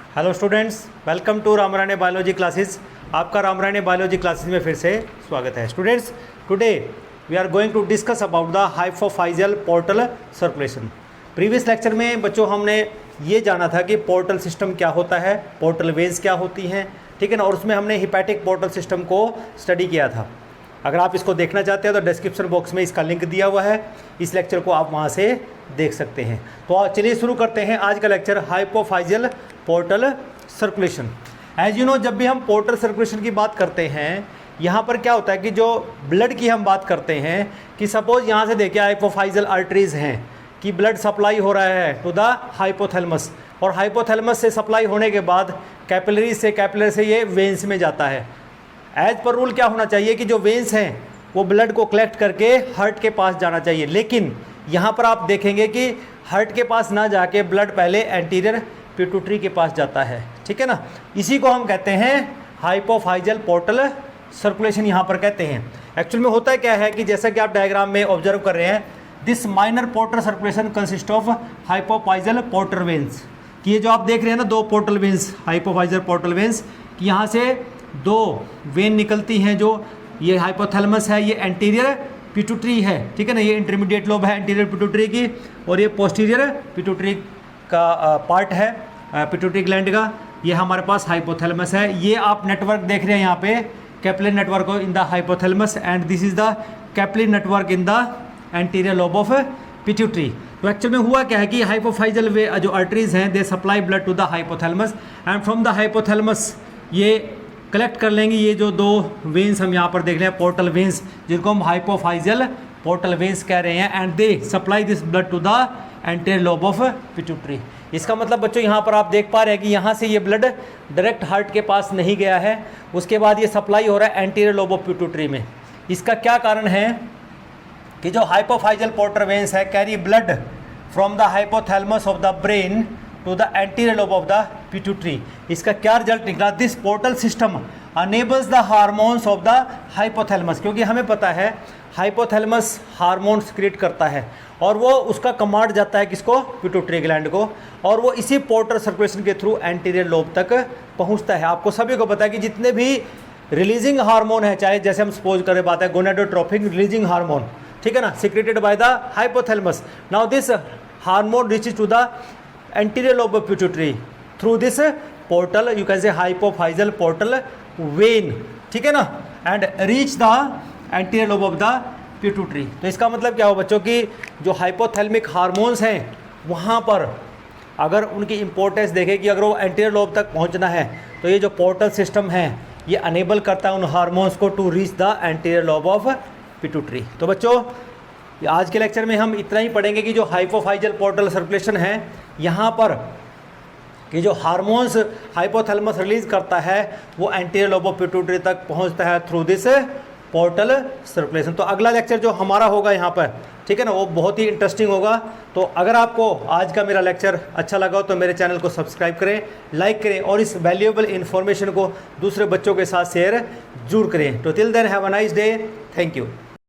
Hello students, welcome to Ramrane biology classes. आपका Ramrane biology classes में फिर से स्वागत है। Students, today we are going to discuss about the hypophyseal portal circulation. Previous lecture में बच्चों हमने ये जाना था कि पोर्टल सिस्टम क्या होता है, पोर्टल वेन्स क्या होती हैं, ठीक है ना, और उसमें हमने हिपैटिक पोर्टल सिस्टम को स्टडी किया था। अगर आप इसको देखना चाहते हैं तो डिस्क्रिप्शन बॉक्स में इसका लिंक दिया हुआ है, इस लेक्चर को आप वहाँ से देख सकते हैं। तो चलिए शुरू करते हैं आज का lecture, hypophyseal portal circulation. As you know, जब भी हम पोर्टल सर्कुलेशन की बात करते हैं, यहाँ पर क्या होता है कि जो ब्लड की हम बात करते हैं कि सपोज यहाँ से देखिए हाइपोफाइजियल आर्टरीज हैं कि ब्लड सप्लाई हो रहा है टू द हाइपोथैलेमस, और हाइपोथैलेमस से सप्लाई होने के बाद कैपिलरी से ये वेन्स में जाता है। एज पर रूल क्या होना चाहिए कि जो वेन्स हैं वो ब्लड को कलेक्ट करके हार्ट के पास जाना चाहिए, लेकिन यहाँ पर आप देखेंगे कि हार्ट के पास ना जाके ब्लड पहले एंटीरियर पिट्यूटरी के पास जाता है, ठीक है ना। इसी को हम कहते हैं हाइपोफाइजियल पोर्टल सर्कुलेशन, यहाँ पर कहते हैं। एक्चुअल में होता है क्या है कि जैसा कि आप डायग्राम में ऑब्जर्व कर रहे हैं, this minor portal circulation consist of hypophyseal portal veins, कि ये जो आप देख रहे हैं ना दो portal veins, hypophyseal portal veins, कि यहाँ से दो वेन निकलती हैं, जो ये हाइपोथैलेमस है, ये एंटीरियर पिट्यूटरी है, ठीक है ना, ये इंटरमीडिएट लोब है एंटीरियर पिट्यूटरी की, और ये पोस्टीरियर पिट्यूटरी का पार्ट है पिट्यूटरी ग्लैंड का, ये हमारे पास हाइपोथैलेमस है। ये आप नेटवर्क देख रहे हैं यहाँ पे, capillary network in the hypothalamus and this is the capillary network in the anterior lobe of pituitary. तो एक्चुअल में हुआ क्या है कि हाइपोफाइजियल वे जो आर्टरीज हैं they supply blood to the hypothalamus and from the hypothalamus ये कलेक्ट कर लेंगे ये जो दो वेन्स हम यहाँ पर देख रहे हैं, पोर्टल वेन्स, जिनको हम हाइपोफाइजियल पोर्टल वेन्स कह रहे हैं, and they supply this blood to the anterior lobe of pituitary. इसका मतलब बच्चों यहाँ पर आप देख पा रहे हैं कि यहाँ से ये ब्लड डायरेक्ट हार्ट के पास नहीं गया है, उसके बाद ये सप्लाई हो रहा है एंटीरियर लोब ऑफ पिट्यूटरी में। इसका क्या कारण है कि जो हाइपोफाइजियल पोर्टल वेन्स है carry blood from the hypothalamus of the brain to the anterior lobe of the pituitary. इसका क्या रिजल्ट निकला, this portal system enables the hormones of the hypothalamus, क्योंकि हमें पता है हाइपोथैलेमस हार्मोन्स क्रिएट करता है और वो उसका कमांड जाता है किसको, पिट्यूटरी ग्लैंड को, और वो इसी पोर्टल सर्कुलेशन के थ्रू एंटीरियर लोब तक पहुंचता है। आपको सभी को पता है कि जितने भी रिलीजिंग हार्मोन है, चाहे जैसे हम सपोज करें बात है गोनाडोट्रोपिक रिलीजिंग हार्मोन, ठीक है ना, secreted by the hypothalamus, now this hormone reaches to the anterior lobe of pituitary through this portal, you can say hypophyseal portal vein, ठीक है ना, and reach the anterior lobe of the pituitary। तो इसका मतलब क्या हो बच्चों कि जो हाइपोथैलेमिक हार्मोन्स हैं वहाँ पर अगर उनकी इम्पोर्टेंस देखें कि अगर वो एंटीरियर लोब तक पहुँचना है तो ये जो पोर्टल सिस्टम है ये अनेबल करता है उन हार्मोन्स को to reach the anterior lobe of pituitary. तो बच्चों आज के लेक्चर में हम इतना ही पढ़ेंगे कि जो हाइपोफाइजियल पोर्टल सर्कुलेशन है यहाँ पर कि जो हार्मोन्स हाइपोथैलेमस रिलीज करता है वो एंटीरियर लोब ऑफ पिट्यूटरी तक पहुँचता है थ्रू दिस पोर्टल सर्कुलेशन। तो अगला लेक्चर जो हमारा होगा यहाँ पर, ठीक है ना, वो बहुत ही इंटरेस्टिंग होगा। तो अगर आपको आज का मेरा लेक्चर अच्छा लगा हो तो मेरे चैनल को सब्सक्राइब करें, लाइक करें और इस वैल्यूएबल इन्फॉर्मेशन को दूसरे बच्चों के साथ शेयर जरूर करें। तो till then have a nice day, thank you.